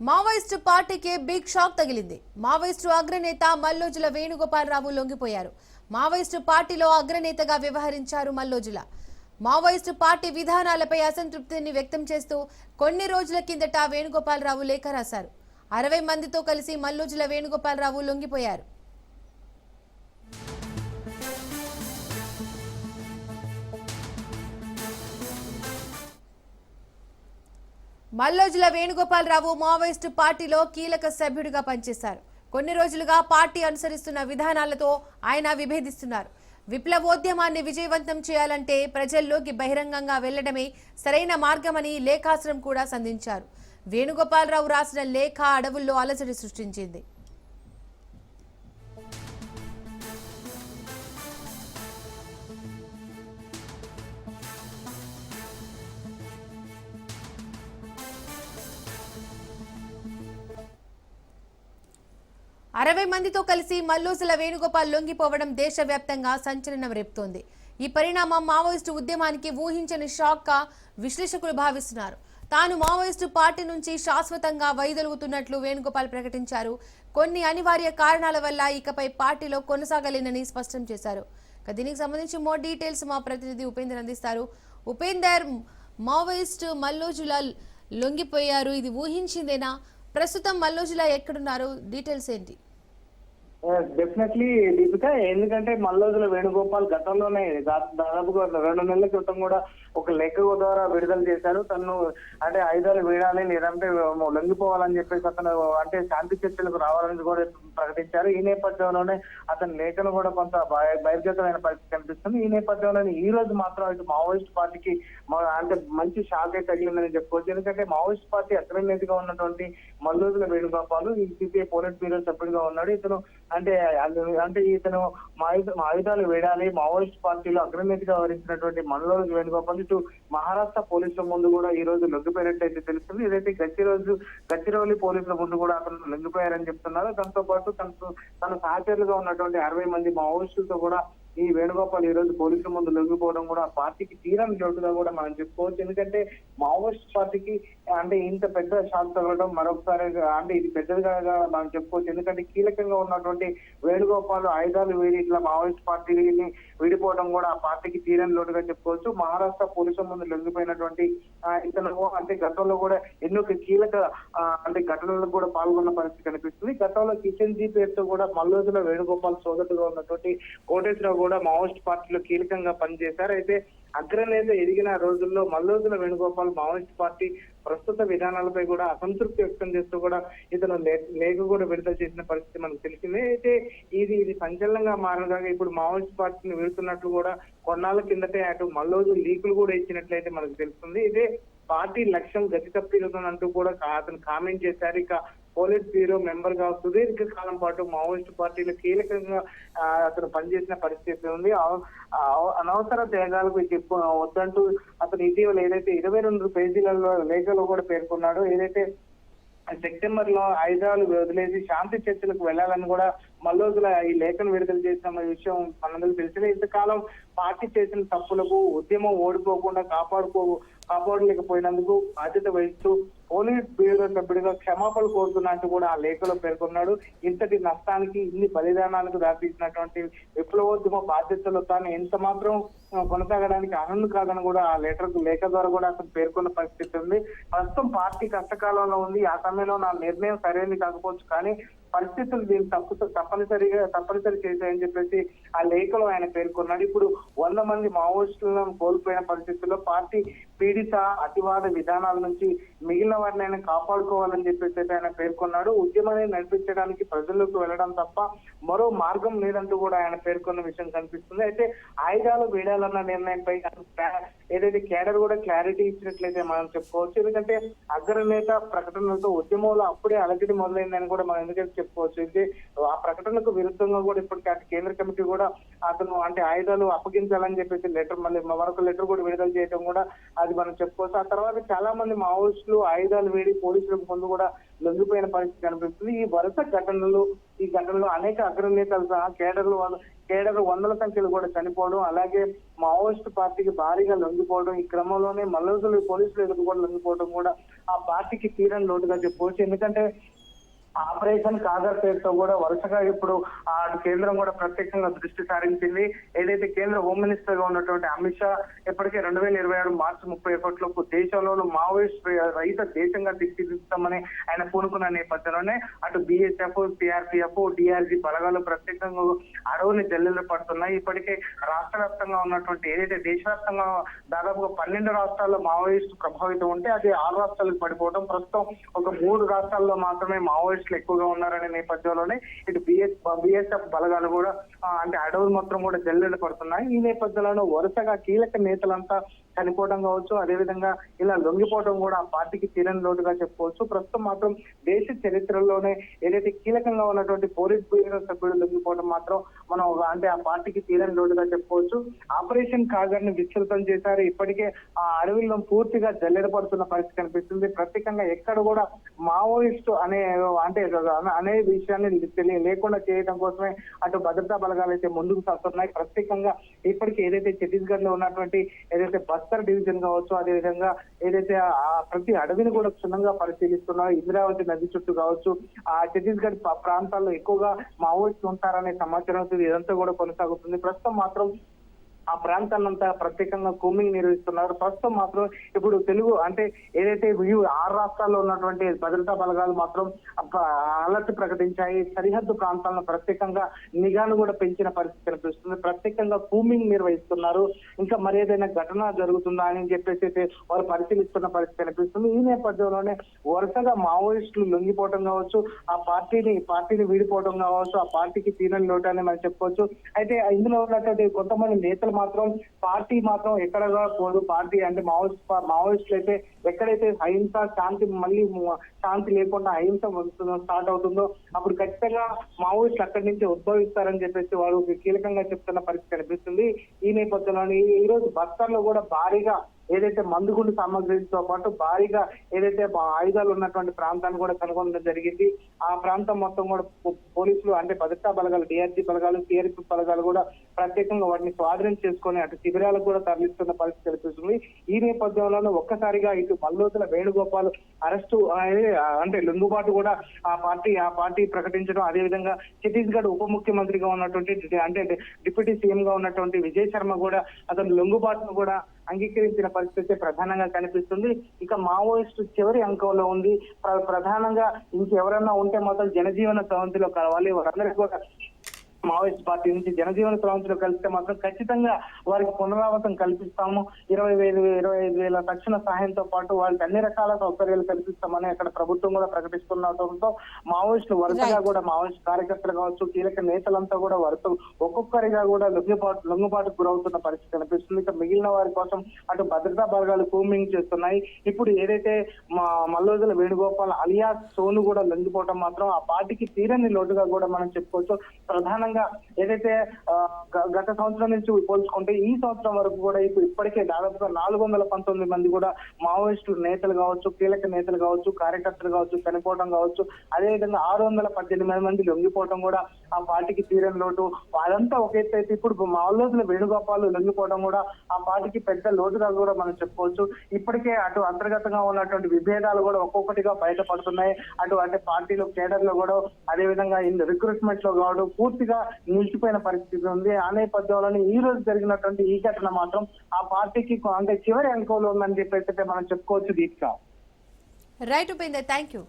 Maoist పార్టీకి big shock తగిలింది. Maoist అగ్రనేత మల్లోజుల వేణుగోపాలరావు లొంగిపోయారు. మావోయిస్టు పార్టీలో అగ్రనేతగా వ్యవహరించారు మల్లోజుల. మావోయిస్టు పార్టీ విధానాలపై అసంతృప్తిని వ్యక్తం చేస్తూ కొన్ని రోజుల కిందట వేణుగోపాలరావు లేఖ రాశారు. 60 మందితో కలిసి మల్లోజుల వేణుగోపాలరావు లొంగిపోయారు. మల్లోజుల వేణుగోపాలరావు మావోయిస్టు పార్టీలో కీలక సభ్యుడిగా పనిచేశారు. కొన్ని రోజులుగా పార్టీ అనుసరిస్తున్న విధానాలతో ఆయన విభేదిస్తున్నారు. విప్లవోద్యమాన్ని విజయవంతం చేయాలంటే ప్రజల్లోకి బహిరంగంగా వెళ్లడమే సరైన మార్గమని లేఖాస్త్రం కూడా సంధించారు. వేణుగోపాలరావు రాసిన లేఖ అడవుల్లో అలజడి సృష్టించింది. అరవై మందితో కలిసి మల్లోజుల వేణుగోపాల్ లొంగిపోవడం దేశవ్యాప్తంగా సంచలనం రేపుతోంది. ఈ పరిణామం మావోయిస్టు ఉద్యమానికి ఊహించని షాక్ గా విశ్లేషకులు భావిస్తున్నారు. తాను మావోయిస్టు పార్టీ నుంచి శాశ్వతంగా వైదొలుగుతున్నట్లు వేణుగోపాల్ ప్రకటించారు. కొన్ని అనివార్య కారణాల వల్ల ఇకపై పార్టీలో కొనసాగలేనని స్పష్టం చేశారు. దీనికి సంబంధించి మోర్ డీటెయిల్స్ మా ప్రతినిధి ఉపేందర్ అందిస్తారు. ఉపేందర్, మావోయిస్టు మల్లోజుల లొంగిపోయారు, ఇది ఊహించిందేనా? ప్రస్తుతం మల్లోజుల ఎక్కడున్నారు? డీటెయిల్స్ ఏంటి? డెఫినెట్లీ దీపిక, ఎందుకంటే మల్లోజుల వేణుగోపాల్ గతంలోనే దాదాపుగా 2 నెలల క్రితం కూడా ఒక లేఖ ద్వారా విడుదల చేశారు. తను అంటే ఆయుధాలు వేయాలి లేదంటే లొంగిపోవాలని చెప్పేసి అతను అంటే శాంతి చర్చలకు రావాలని కూడా ప్రకటించారు. ఈ నేపథ్యంలోనే అతని లేఖను కూడా కొంత బహిర్గతమైన పరిస్థితి కనిపిస్తుంది. ఈ నేపథ్యంలోనే ఈ రోజు మాత్రం ఇటు మావోయిస్ట్ పార్టీకి అంటే మంచి షాక్ అయితే తగిలిందని చెప్పుకోవచ్చు. ఎందుకంటే మావోయిస్ట్ పార్టీ అగ్రనేతగా ఉన్నటువంటి మల్లోజుల వేణుగోపాల్ ఈ సిపిఐ పోలిట్ బ్యూరో సభ్యుడిగా ఉన్నాడు. ఇతను అంటే ఇతను ఆయుధాలు వేయాలి మావోయిస్ట్ పార్టీలో అగ్రనేతగా వ్యవహరించినటువంటి మల్లోజుల వేణుగోపాల్ ఇటు మహారాష్ట్ర పోలీసుల ముందు కూడా ఈ రోజు లొంగిపోయినట్టయితే తెలుస్తుంది. ఏదైతే గచ్చిరౌలి పోలీసుల ముందు కూడా అతను లొంగిపోయారని చెప్తున్నారు. దాంతో పాటు తన సహచరులుగా ఉన్నటువంటి 60 మంది మావోయిస్టులతో కూడా ఈ వేణుగోపాల్ ఈ రోజు పోలీసుల ముందు లొంగిపోవడం కూడా ఆ పార్టీకి తీరని జోటుగా కూడా మనం చెప్పుకోవచ్చు. ఎందుకంటే మావోయిస్ట్ పార్టీకి అంటే ఇంత పెద్ద షాక్ తగలడం మరొకసారి అంటే ఇది పెద్దదిగా మనం చెప్పుకోవచ్చు. ఎందుకంటే కీలకంగా ఉన్నటువంటి వేణుగోపాల్ ఆయుధాలు వేడి ఇట్లా మావోయిస్ట్ పార్టీని విడిపోవడం కూడా ఆ పార్టీకి తీరని లోటుగా చెప్పుకోవచ్చు. మహారాష్ట్ర పోలీసుల ముందు లొంగిపోయినటువంటి ఇతను అంటే గతంలో కూడా ఎన్నో కీలక అంటే ఘటనలకు కూడా పాల్గొన్న పరిస్థితి కనిపిస్తుంది. గతంలో కిషన్ జీ పేరుతో కూడా మల్లోజుల వేణుగోపాల్ సోదరుడుగా ఉన్నటువంటి కోటేశ్వరరావు కూడా మావోయిస్ట్ పార్టీలో కీలకంగా పనిచేశారు. అయితే అగ్రనేత ఎదిగిన రోజుల్లో మల్లోజుల వేణుగోపాల్ మావోయిస్ట్ పార్టీ ప్రస్తుత విధానాలపై కూడా అసంతృప్తి వ్యక్తం చేస్తూ కూడా ఇతను లేఖ కూడా విడుదల చేసిన పరిస్థితి మనకు తెలిసిందే. అయితే ఇది సంచలనంగా మారగా ఇప్పుడు మావోయిస్ట్ పార్టీని వెళ్తున్నట్లు కూడా కొన్నాళ్ళ కిందటే అటు మల్లోజు లీకులు కూడా ఇచ్చినట్లయితే మనకు తెలుస్తుంది. ఇదే పార్టీ లక్ష్యం గతి తప్పిదంటూ కూడా అతను కామెంట్ చేశారు. ఇక పోలిట్ బ్యూరో మెంబర్ గా సుదీర్ఘ కాలం పాటు మావోయిస్టు పార్టీలో కీలకంగా అతను పనిచేసిన పరిస్థితి ఉంది. అనవసర త్యాగాలకు వద్దంటూ అతను ఇటీవల ఏదైతే 22 పేజీలలో లేఖలో కూడా పేర్కొన్నాడో, ఏదైతే సెప్టెంబర్ లో ఆయుధాలు వదిలేసి శాంతి చర్చలకు వెళ్లాలని కూడా మల్లోజుల ఈ లేఖను విడుదల చేసిన విషయం మనందరికీ తెలిసిందే. ఇంతకాలం పార్టీ చేసిన తప్పులకు ఉద్యమం ఓడిపోకుండా కాపాడలేకపోయినందుకు బాధ్యత వహిస్తూ పోలీస్ బ్యూరో సభ్యుడిగా క్షమాపణ కోరుతున్నట్టు కూడా ఆ లేఖలో పేర్కొన్నాడు. ఇంతటి నష్టానికి ఇన్ని బలిదానాలకు దారితీసినటువంటి విప్లవోద్యమ బాధ్యతలు తాను ఎంత మాత్రం కొనసాగడానికి అర్హులు కాదని కూడా ఆ లేఖ ద్వారా కూడా అతను పేర్కొన్న పరిస్థితి ఉంది. ప్రస్తుతం పార్టీ కష్టకాలంలో ఉంది. ఆ సమయంలో నా నిర్ణయం సరైనది కాకపోవచ్చు, కానీ పరిస్థితులు దీన్ని తప్పనిసరి చేశాయని చెప్పేసి ఆ లేఖలో ఆయన పేర్కొన్నాడు. ఇప్పుడు 100 మంది మావోయిస్టులను కోల్పోయిన పరిస్థితుల్లో పార్టీ పీడిత అతివాద విధానాల నుంచి మిగిలిన వారిని ఆయన కాపాడుకోవాలని చెప్పేసి ఆయన పేర్కొన్నాడు. ఉద్యమాన్ని నడిపించడానికి ప్రజల్లోకి వెళ్ళడం తప్ప మరో మార్గం లేదంటూ కూడా ఆయన పేర్కొన్న విషయం కనిపిస్తుంది. అయితే ఆయుధాలు వేయాలన్న నిర్ణయంపై ఏదైతే కేడర్ కూడా క్లారిటీ ఇచ్చినట్లయితే మనం చెప్పుకోవచ్చు. ఎందుకంటే అగ్రనేత ప్రకటనలతో ఉద్యమంలో అప్పుడే అలజడి మొదలైందని కూడా మనం ఎందుకంటే చెప్పుకోవచ్చు. అయితే ఆ ప్రకటనకు విరుద్ధంగా కూడా ఇప్పటికీ అటు కేంద్ర కమిటీ కూడా అతను అంటే ఆయుధాలు అప్పగించాలని చెప్పేసి మరొక లెటర్ కూడా విడుదల చేయడం కూడా అది మనం చెప్పుకోవచ్చు. ఆ తర్వాత చాలా మంది మావోయిస్టులు ఆయుధాలు వేడి పోలీసులకు ముందు కూడా లొంగిపోయిన పరిస్థితి కనిపిస్తుంది. ఈ వరుస ఘటనలు అనేక అగ్రనేతలు సహా కేడర్లు కేడర్ వందల సంఖ్యలో కూడా చనిపోవడం, అలాగే మావోయిస్ట్ పార్టీకి భారీగా లొంగిపోవడం, ఈ క్రమంలోనే మల్లోజులు పోలీసులు ఎదురు కూడా లొంగిపోవడం కూడా ఆ పార్టీకి తీరని లోటుగా చెప్పుకోవచ్చు. ఎందుకంటే ఆపరేషన్ కాగర్ పేరుతో కూడా వరుసగా ఇప్పుడు ఆ కేంద్రం కూడా ప్రత్యేకంగా దృష్టి సారించింది. ఏదైతే కేంద్ర హోమ్ మినిస్టర్ గా ఉన్నటువంటి అమిత్ షా ఇప్పటికే 2026 మార్చి 31 దేశంలోనూ మావోయిస్ట్ రహిత దేశంగా తీర్చిదిద్దామని ఆయన పూనుకున్న నేపథ్యంలోనే అటు బిఎస్ఎఫ్, సిఆర్పిఎఫ్, డిఆర్జీ బలగాలు ప్రత్యేకంగా అడవుని జల్లెలు పడుతున్నాయి. ఇప్పటికే రాష్ట్ర వ్యాప్తంగా ఉన్నటువంటి ఏదైతే దేశవ్యాప్తంగా దాదాపుగా 12 రాష్ట్రాల్లో మావోయిస్ట్ ప్రభావితం ఉంటే అది 6 రాష్ట్రాలకు పడిపోవడం, ప్రస్తుతం ఒక 3 రాష్ట్రాల్లో మాత్రమే మావోయిస్ట్ ఎక్కువగా ఉన్నారనే నేపథ్యంలోనే ఇటు బిఎస్ఎఫ్ బలగాలు కూడా అంటే అడవులు మొత్తం కూడా జల్లెడ పడుతున్నాయి. ఈ నేపథ్యంలో వరుసగా కీలక నేతలంతా చనిపోవడం కావచ్చు, అదేవిధంగా ఇలా లొంగిపోవడం కూడా ఆ పార్టీకి తీరని లోటుగా చెప్పుకోవచ్చు. ప్రస్తుతం మాత్రం దేశ చరిత్రలోనే ఏదైతే కీలకంగా ఉన్నటువంటి పోలీస్ బ్యూరో సభ్యులు లొంగిపోవడం మాత్రం మనం అంటే ఆ పార్టీకి తీరని లోటుగా చెప్పుకోవచ్చు. ఆపరేషన్ కాగర్ ని విస్తృతం చేశారు. ఇప్పటికే ఆ అడవుల్లో పూర్తిగా జల్లెడ పడుతున్న పరిస్థితి కనిపిస్తుంది. ప్రత్యేకంగా ఎక్కడ కూడా మావోయిస్టు అనే విషయాన్ని లేకుండా చేయడం కోసమే అటు భద్రతా బలగాలు అయితే ముందుకు సాగుతున్నాయి. ప్రత్యేకంగా ఇప్పటికీ ఏదైతే ఛత్తీస్గఢ్ లో ఉన్నటువంటి ఏదైతే బస్తర్ డివిజన్ కావచ్చు, అదేవిధంగా ఏదైతే ప్రతి అడవిని కూడా క్షుణ్ణంగా పరిశీలిస్తున్నారో, ఇంద్రావతి నది చుట్టూ కావచ్చు, ఆ ఛత్తీస్గఢ్ ప్రాంతాల్లో ఎక్కువగా మావోయిస్టులు ఉంటారనే సమాచారం ఇదంతా కూడా కొనసాగుతుంది. ప్రస్తుతం మాత్రం ఆ ప్రాంతాన్నంతా ప్రత్యేకంగా కూమింగ్ నిర్వహిస్తున్నారు. ప్రస్తుతం మాత్రం ఇప్పుడు తెలుగు అంటే ఏదైతే 6 రాష్ట్రాల్లో ఉన్నటువంటి భద్రతా బలగాలు మాత్రం అలర్ట్ ప్రకటించాయి. సరిహద్దు ప్రాంతాలను ప్రత్యేకంగా నిఘాను కూడా పెంచిన పరిస్థితి కనిపిస్తుంది. ప్రత్యేకంగా కూమింగ్ నిర్వహిస్తున్నారు. ఇంకా మరి ఏదైనా ఘటన జరుగుతుందా అని చెప్పేసి వారు పరిశీలిస్తున్న పరిస్థితి కనిపిస్తుంది. ఈ నేపథ్యంలోనే వరుసగా మావోయిస్టులు లొంగిపోవడం కావచ్చు, ఆ పార్టీని వీడిపోవడం కావచ్చు, ఆ పార్టీకి తీరని లోటు అని మనం చెప్పుకోవచ్చు. అయితే ఇందులో ఉన్నటువంటి కొంతమంది నేతలు మాత్రం పార్టీ మాత్రం ఎక్కడగా పోదు. పార్టీ అంటే మావోయిస్టులు అయితే ఎక్కడైతే అహింస శాంతి లేకుండా అహింస స్టార్ట్ అవుతుందో అప్పుడు ఖచ్చితంగా మావోయిస్టులు అక్కడి నుంచి ఉద్భవిస్తారని చెప్పేసి వారు కీలకంగా చెప్తున్న పరిస్థితి కనిపిస్తుంది. ఈ నేపథ్యంలో ఈ రోజు బస్తర్ లో కూడా భారీగా ఏదైతే మందుగుండు సామగ్రితో పాటు భారీగా ఏదైతే ఆయుధాలు ఉన్నటువంటి ప్రాంతాన్ని కూడా కనుగొనడం జరిగింది. ఆ ప్రాంతం మొత్తం కూడా పోలీసులు అంటే భద్రతా బలగాలు, డిఆర్జీ బలగాలు, సిఆర్పి బలగాలు కూడా ప్రత్యేకంగా వాటిని స్వాధీనం చేసుకుని అటు శిబిరాలకు కూడా తరలిస్తున్న పరిస్థితి కనిపిస్తుంది. ఈ నేపథ్యంలోనే ఒక్కసారిగా ఇటు మల్లోతుల వేణుగోపాల్ అరెస్టు అంటే లొంగుబాటు కూడా ఆ పార్టీ ప్రకటించడం, అదేవిధంగా ఛత్తీస్గఢ్ ఉప ముఖ్యమంత్రిగా ఉన్నటువంటి అంటే డిప్యూటీ సీఎం గా ఉన్నటువంటి విజయ్ శర్మ కూడా అతను లొంగుబాటును కూడా అంగీకరించిన పరిస్థితి ప్రధానంగా కనిపిస్తుంది. ఇక మావోయిస్టు చివరి అంకంలో ఉంది. ప్రధానంగా ఇంకెవరన్నా ఉంటే మాత్రం జనజీవన స్రవంతిలో కలవాలి. వారందరికీ కూడా మావోయిస్ట్ పార్టీ నుంచి జనజీవన స్రవంతిలో కలిస్తే మాత్రం ఖచ్చితంగా వారికి పునరావాసం కల్పిస్తాము, 25,000 తక్షణ సహాయంతో పాటు వారికి అన్ని రకాల సౌకర్యాలు కల్పిస్తామని అక్కడ ప్రభుత్వం కూడా ప్రకటిస్తుండటంతో మావోయిస్టులు వరుసగా కూడా మావోయిస్ట్ కార్యకర్తలు కావచ్చు, కీలక నేతలంతా కూడా వరుస ఒక్కొక్కరిగా కూడా లొంగుబాటుకు గురవుతున్న పరిస్థితి కనిపిస్తుంది. ఇక మిగిలిన వారి కోసం అటు భద్రతా బలగాలు కూమింగ్ చేస్తున్నాయి. ఇప్పుడు ఏదైతే మల్లోజుల వేణుగోపాల్ అలియాస్ సోను కూడా లొంగిపోవడం మాత్రం ఆ పార్టీకి తీరని లోటుగా కూడా మనం చెప్పుకోవచ్చు. ప్రధానంగా ఏదైతే గత సంవత్సరం నుంచి పోల్చుకుంటే ఈ సంవత్సరం వరకు కూడా ఇప్పటికే దాదాపుగా 419 మంది కూడా మావోయిస్టు నేతలు కావచ్చు, కీలక నేతలు కావచ్చు, కార్యకర్తలు కావచ్చు చనిపోవడం కావచ్చు, అదేవిధంగా 618 మంది లొంగిపోవడం కూడా ఆ పార్టీకి తీరని లోటు. అదంతా ఒక ఎత్తు అయితే ఇప్పుడు మల్లోజుల వేణుగోపాల్ లొంగిపోవడం కూడా ఆ పార్టీకి పెద్ద లోటుగా కూడా మనం చెప్పుకోవచ్చు. ఇప్పటికే అటు అంతర్గతంగా ఉన్నటువంటి విభేదాలు కూడా ఒక్కొక్కటిగా బయటపడుతున్నాయి. అంటే పార్టీలో కేడర్ లో కూడా అదేవిధంగా రిక్రూట్మెంట్ లో కావడం పూర్తిగా నిలిచిపోయిన పరిస్థితి ఉంది. ఆ నేపథ్యంలోనే ఈ రోజు జరిగినటువంటి ఈ ఘటన మాత్రం ఆ పార్టీకి అంటే చివరి అంకంలో ఉందని చెప్పేసి మనం చెప్పుకోవచ్చు. Deepika. Right Upender, thank you.